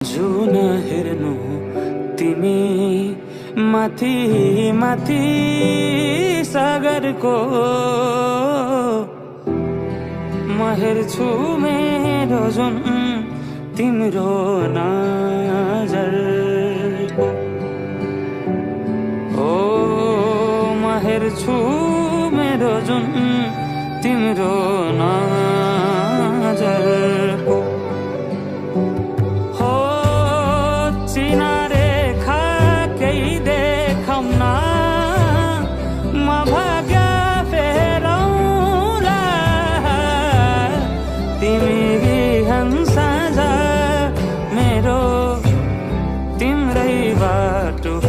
जुन हेर्नु तिमी माथि माथि सागरको म हेर्छु मेरो जुन तिम्रो नजरको ओ म हेर्छु मेरो जुन तिम्रो नजरको रेखा केही देखाउन म भाग्य फेरौँला तिमी हंसा मेरो तिम्रै बाटो